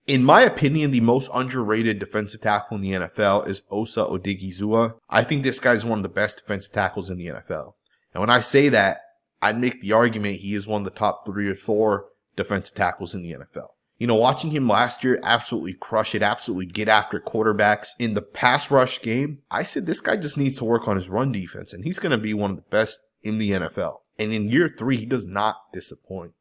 In my opinion, the most underrated defensive tackle in the NFL is Osa Odighizuwa. I think this guy is one of the best defensive tackles in the NFL. And when I say that, I'd make the argument he is one of the top 3 or 4 defensive tackles in the NFL. You know, watching him last year absolutely crush it, absolutely get after quarterbacks in the pass rush game, I said this guy just needs to work on his run defense, and he's going to be one of the best in the NFL. And in year 3, he does not disappoint.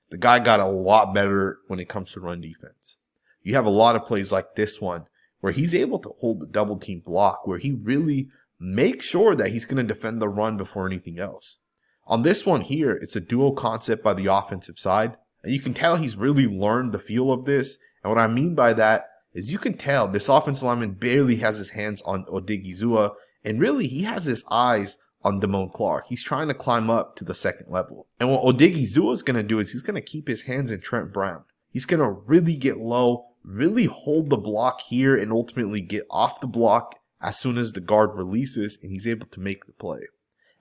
The guy got a lot better when it comes to run defense. You have a lot of plays like this one where he's able to hold the double team block, where he really makes sure that he's going to defend the run before anything else. On this one here, it's a dual concept by the offensive side. And you can tell he's really learned the feel of this. And what I mean by that is you can tell this offensive lineman barely has his hands on Odighizuwa. And really, he has his eyes on Damone Clark. He's trying to climb up to the second level. And what Odighizuwa is going to do is he's going to keep his hands in Trent Brown. He's going to really get low, really hold the block here, and ultimately get off the block as soon as the guard releases, and he's able to make the play.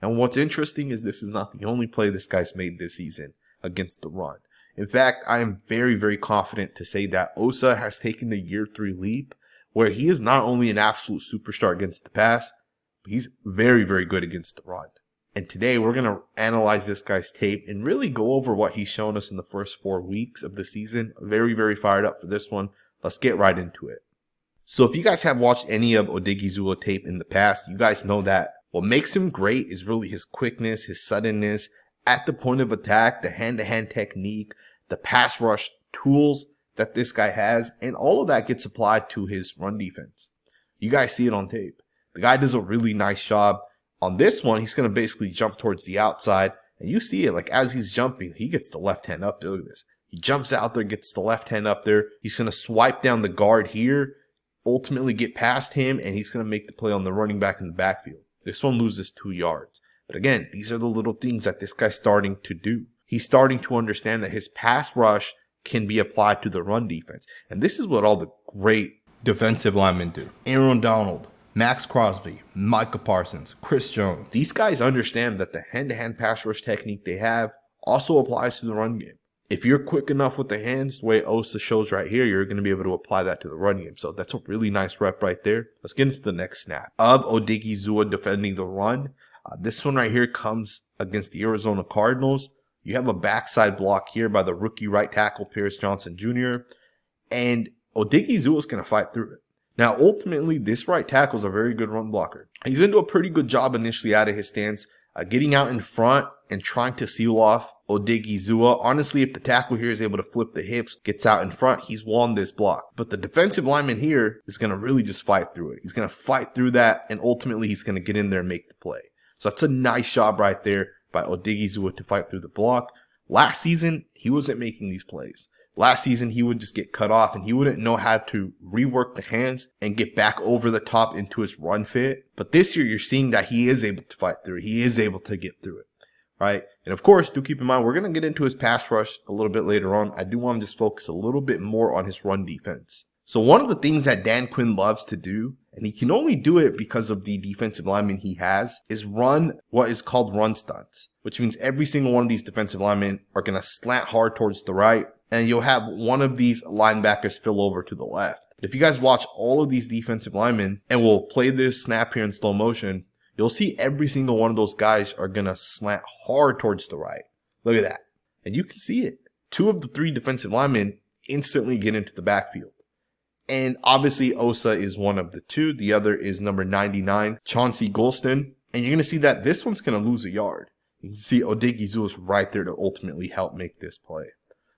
And what's interesting is this is not the only play this guy's made this season against the run. In fact, I am very, very confident to say that Osa has taken the year 3 leap where he is not only an absolute superstar against the pass, but he's very, very good against the run. And today we're going to analyze this guy's tape and really go over what he's shown us in the first 4 weeks of the season. Very, very fired up for this one. Let's get right into it. So if you guys have watched any of Odighizuwa tape in the past, you guys know that what makes him great is really his quickness, his suddenness, at the point of attack, the hand-to-hand technique, the pass rush tools that this guy has, and all of that gets applied to his run defense. You guys see it on tape. The guy does a really nice job. On this one, he's going to basically jump towards the outside, and you see it, like as he's jumping, he gets the left hand up there. Look at this. He jumps out there, gets the left hand up there. He's going to swipe down the guard here, ultimately get past him, and he's going to make the play on the running back in the backfield. This one loses 2 yards. But again, these are the little things that this guy's starting to do. He's starting to understand that his pass rush can be applied to the run defense. And this is what all the great defensive linemen do. Aaron Donald, Max Crosby, Micah Parsons, Chris Jones. These guys understand that the hand-to-hand pass rush technique they have also applies to the run game. If you're quick enough with the hands, the way Osa shows right here, you're going to be able to apply that to the run game. So that's a really nice rep right there. Let's get into the next snap of Odighizuwa defending the run. This one right here comes against the Arizona Cardinals. You have a backside block here by the rookie right tackle, Paris Johnson Jr. And Odighizuwa is going to fight through it. Now, ultimately, this right tackle is a very good run blocker. He's going to do a pretty good job initially out of his stance, getting out in front and trying to seal off Odighizuwa. Honestly, if the tackle here is able to flip the hips, gets out in front, he's won this block. But the defensive lineman here is going to really just fight through it. He's going to fight through that, and ultimately, he's going to get in there and make the play. So that's a nice job right there by Odighizuwa to fight through the block. Last season, he wasn't making these plays. Last season, he would just get cut off and he wouldn't know how to rework the hands and get back over the top into his run fit. But this year, you're seeing that he is able to fight through it. He is able to get through it, right? And of course, do keep in mind, we're going to get into his pass rush a little bit later on. I do want to just focus a little bit more on his run defense. So one of the things that Dan Quinn loves to do, and he can only do it because of the defensive linemen he has, is run what is called run stunts, which means every single one of these defensive linemen are going to slant hard towards the right, and you'll have one of these linebackers fill over to the left. If you guys watch all of these defensive linemen, and we'll play this snap here in slow motion, you'll see every single one of those guys are going to slant hard towards the right. Look at that. And you can see it. 2 of the 3 defensive linemen instantly get into the backfield. And obviously, Osa is one of the 2. The other is number 99, Chauncey Golston. And you're going to see that this one's going to lose a yard. You can see Odighizuwa's right there to ultimately help make this play.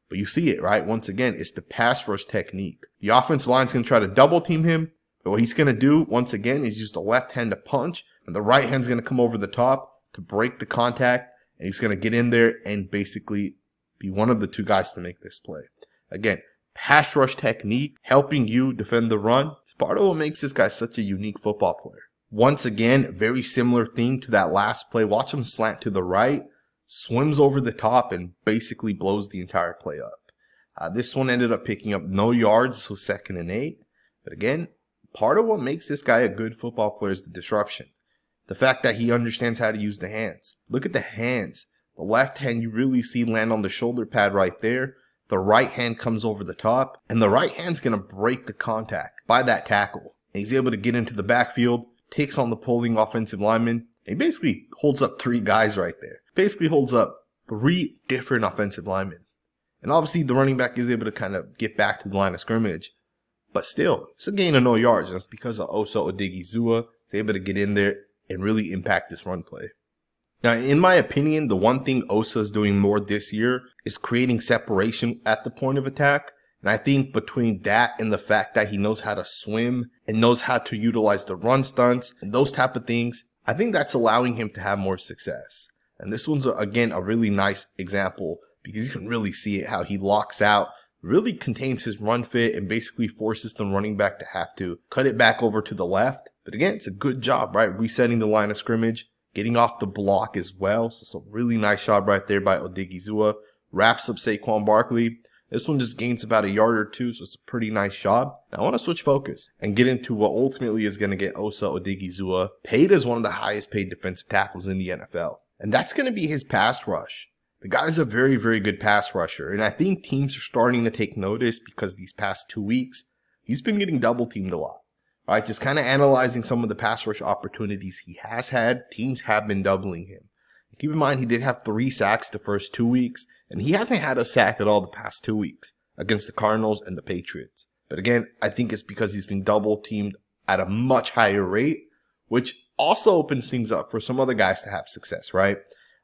But you see it, right? Once again, it's the pass rush technique. The offensive line's going to try to double team him. But what he's going to do, once again, is use the left hand to punch. And the right hand's going to come over the top to break the contact. And he's going to get in there and basically be one of the 2 guys to make this play. Again, pass rush technique, helping you defend the run. It's part of what makes this guy such a unique football player. Once again, very similar thing to that last play. Watch him slant to the right, swims over the top, and basically blows the entire play up. This one ended up picking up no yards, so 2nd and 8. But again, part of what makes this guy a good football player is the disruption. The fact that he understands how to use the hands. Look at the hands. The left hand you really see land on the shoulder pad right there. the right hand comes over the top, and the right hand's going to break the contact by that tackle. And he's able to get into the backfield, takes on the pulling offensive lineman, and he basically holds up 3 guys right there. Basically holds up 3 different offensive linemen. And obviously the running back is able to kind of get back to the line of scrimmage. But still, it's a gain of no yards. And that's because of Osa Odighizuwa is able to get in there and really impact this run play. Now, in my opinion, the one thing Osa is doing more this year is creating separation at the point of attack. And I think between that and the fact that he knows how to swim and knows how to utilize the run stunts and those type of things, I think that's allowing him to have more success. And this one's, again, a really nice example because you can really see it, how he locks out, really contains his run fit, and basically forces the running back to have to cut it back over to the left. But again, it's a good job, right? Resetting the line of scrimmage, getting off the block as well. So it's a really nice job right there by Odighizuwa. Wraps up Saquon Barkley. This one just gains about a yard or 2, so it's a pretty nice job. Now I want to switch focus and get into what ultimately is going to get Osa Odighizuwa paid as one of the highest paid defensive tackles in the NFL. And that's going to be his pass rush. The guy's a very, very good pass rusher. And I think teams are starting to take notice because these past 2 weeks, he's been getting double teamed a lot. All right, just kind of analyzing some of the pass rush opportunities he has had, teams have been doubling him. Keep in mind, he did have 3 sacks the first 2 weeks, and he hasn't had a sack at all the past 2 weeks against the Cardinals and the Patriots. But again, I think it's because he's been double teamed at a much higher rate, which also opens things up for some other guys to have success, right?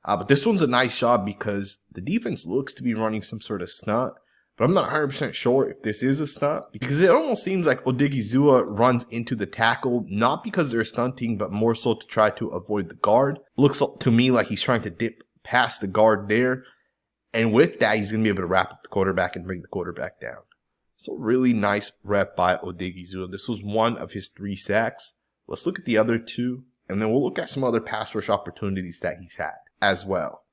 But this one's a nice job because the defense looks to be running some sort of stunt, but I'm not 100% sure if this is a stunt because it almost seems like Odighizuwa runs into the tackle, not because they're stunting, but more so to try to avoid the guard. Looks to me like he's trying to dip past the guard there, and with that, he's going to be able to wrap up the quarterback and bring the quarterback down. So really nice rep by Odighizuwa. This was one of his 3 sacks. Let's look at the other 2, and then we'll look at some other pass rush opportunities that he's had as well.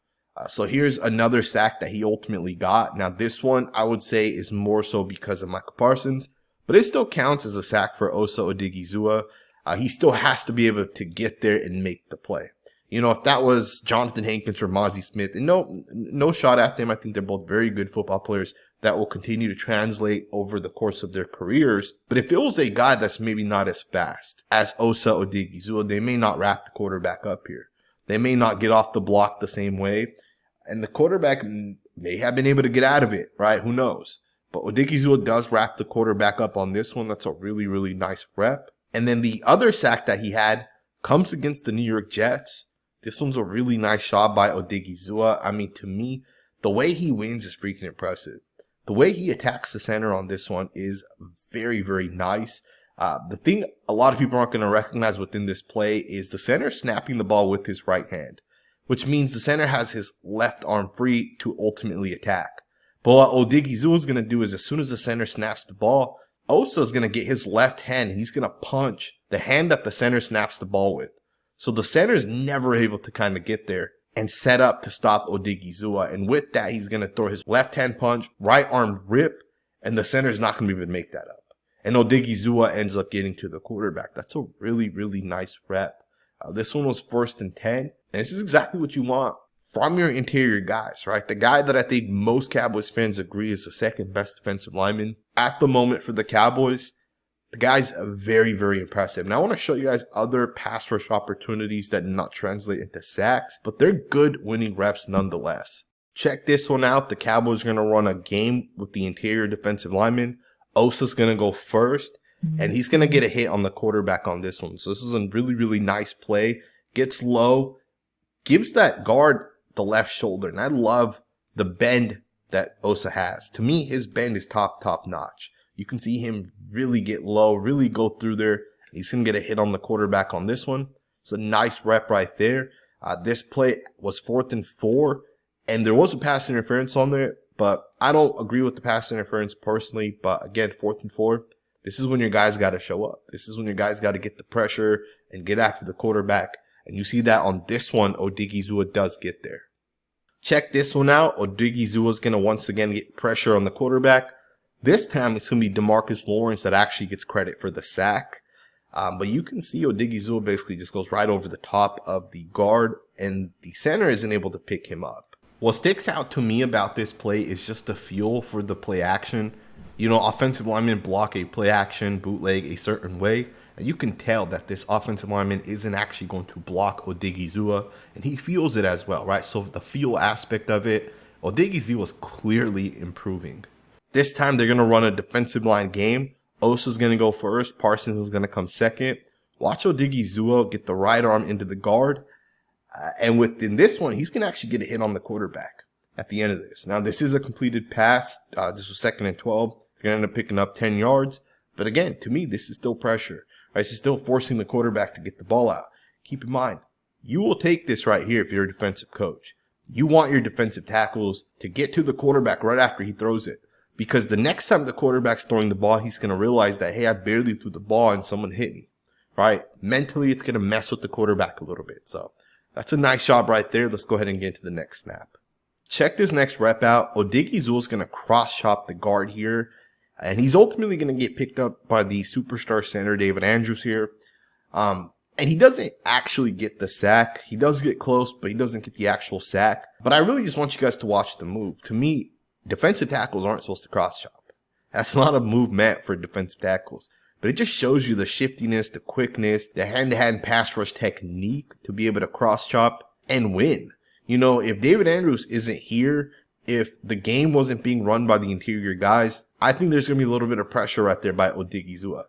So here's another sack that he ultimately got. Now this one I would say is more so because of Michael Parsons, but it still counts as a sack for Osa Odighizuwa. He still has to be able to get there and make the play. You know, if that was Jonathan Hankins or Mozzie Smith, and no shot at them, I think they're both very good football players that will continue to translate over the course of their careers. But if it was a guy that's maybe not as fast as Osa Odighizuwa, they may not wrap the quarterback up here. They may not get off the block the same way. And the quarterback may have been able to get out of it, right? Who knows? But Odighizuwa does wrap the quarterback up on this one. That's a really, really nice rep. And then the other sack that he had comes against the New York Jets. This one's a really nice job by Odighizuwa. I mean, to me, the way he wins is freaking impressive. The way he attacks the center on this one is very, very nice. The thing a lot of people aren't going to recognize within this play is the center snapping the ball with his right hand, which means the center has his left arm free to ultimately attack. But what Odighizuwa is going to do is as soon as the center snaps the ball, Osa is going to get his left hand and he's going to punch the hand that the center snaps the ball with. So the center is never able to kind of get there and set up to stop Odighizuwa. And with that, he's going to throw his left hand punch, right arm rip, and the center is not going to be able to make that up. And Odighizuwa ends up getting to the quarterback. That's a really, really nice rep. This one was 1st and 10. And this is exactly what you want from your interior guys, right? The guy that I think most Cowboys fans agree is the 2nd best defensive lineman at the moment for the Cowboys. The guy's very, very impressive. And I want to show you guys other pass rush opportunities that do not translate into sacks, but they're good winning reps nonetheless. Check this one out. The Cowboys are going to run a game with the interior defensive lineman. Osa's going to go first, and he's going to get a hit on the quarterback on this one. So this is a really, really nice play. Gets low, gives that guard the left shoulder. And I love the bend that Osa has. To me, his bend is top notch. You can see him really get low, really go through there. He's going to get a hit on the quarterback on this one. It's a nice rep right there. This play was 4th and 4, and there was a pass interference on there, but I don't agree with the pass interference personally. But again, 4th and 4, this is when your guys got to show up. This is when your guys got to get the pressure and get after the quarterback. And you see that on this one, Odighizuwa does get there. Check this one out. Odighizuwa is going to once again get pressure on the quarterback. This time it's going to be DeMarcus Lawrence that actually gets credit for the sack. But you can see Odighizuwa basically just goes right over the top of the guard, and the center isn't able to pick him up. What sticks out to me about this play is just the feel for the play action. You know, offensive linemen block a play action bootleg a certain way, and you can tell that this offensive lineman isn't actually going to block Odighizuwa, and he feels it as well, right? So the feel aspect of it, Odighizuwa is clearly improving. This time they're going to run a defensive line game. Osa's going to go first. Parsons is going to come second. Watch Odighizuwa get the right arm into the guard. And within this one, he's going to actually get a hit on the quarterback at the end of this. Now, this is a completed pass. This was 2nd and 12. They're going to end up picking up 10 yards. But again, to me, this is still pressure. Right? This is still forcing the quarterback to get the ball out. Keep in mind, you will take this right here if you're a defensive coach. You want your defensive tackles to get to the quarterback right after he throws it. Because the next time the quarterback's throwing the ball, he's going to realize that, hey, I barely threw the ball and someone hit me. Right? Mentally, it's going to mess with the quarterback a little bit. So that's a nice job right there. Let's go ahead and get into the next snap. Check this next rep out. Odighizuwa is going to cross-chop the guard here. And he's ultimately going to get picked up by the superstar center, David Andrews here. And he doesn't actually get the sack. He does get close, but he doesn't get the actual sack. But I really just want you guys to watch the move. To me, defensive tackles aren't supposed to cross-chop. That's not a move meant for defensive tackles. But it just shows you the shiftiness, the quickness, the hand-to-hand pass rush technique to be able to cross-chop and win. You know, if David Andrews isn't here, if the game wasn't being run by the interior guys, I think there's going to be a little bit of pressure right there by Odighizuwa.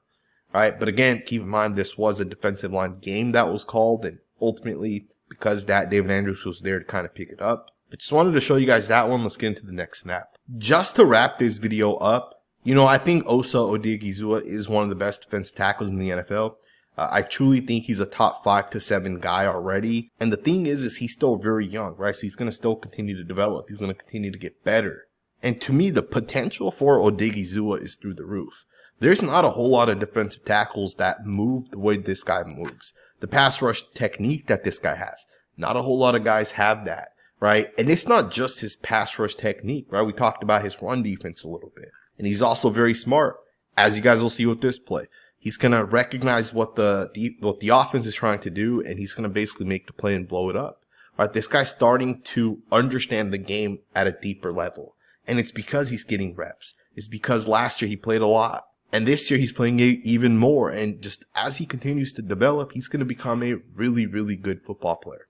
All right, but again, keep in mind this was a defensive line game that was called, and ultimately, because that David Andrews was there to kind of pick it up. But just wanted to show you guys that one. Let's get into the next snap. Just to wrap this video up, you know, I think Osa Odighizuwa is one of the best defensive tackles in the NFL. I truly think he's a top 5 to 7 guy already. And the thing is he's still very young, right? So he's going to still continue to develop. He's going to continue to get better. And to me, the potential for Odighizuwa is through the roof. There's not a whole lot of defensive tackles that move the way this guy moves. The pass rush technique that this guy has, not a whole lot of guys have that, right? And it's not just his pass rush technique, right? We talked about his run defense a little bit. And he's also very smart, as you guys will see with this play. He's going to recognize what the offense is trying to do, and he's going to basically make the play and blow it up. Right? This guy's starting to understand the game at a deeper level. And it's because he's getting reps. It's because last year he played a lot. And this year he's playing even more. And just as he continues to develop, he's going to become a really, really good football player.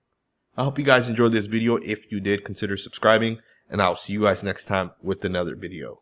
I hope you guys enjoyed this video. If you did, consider subscribing. And I'll see you guys next time with another video.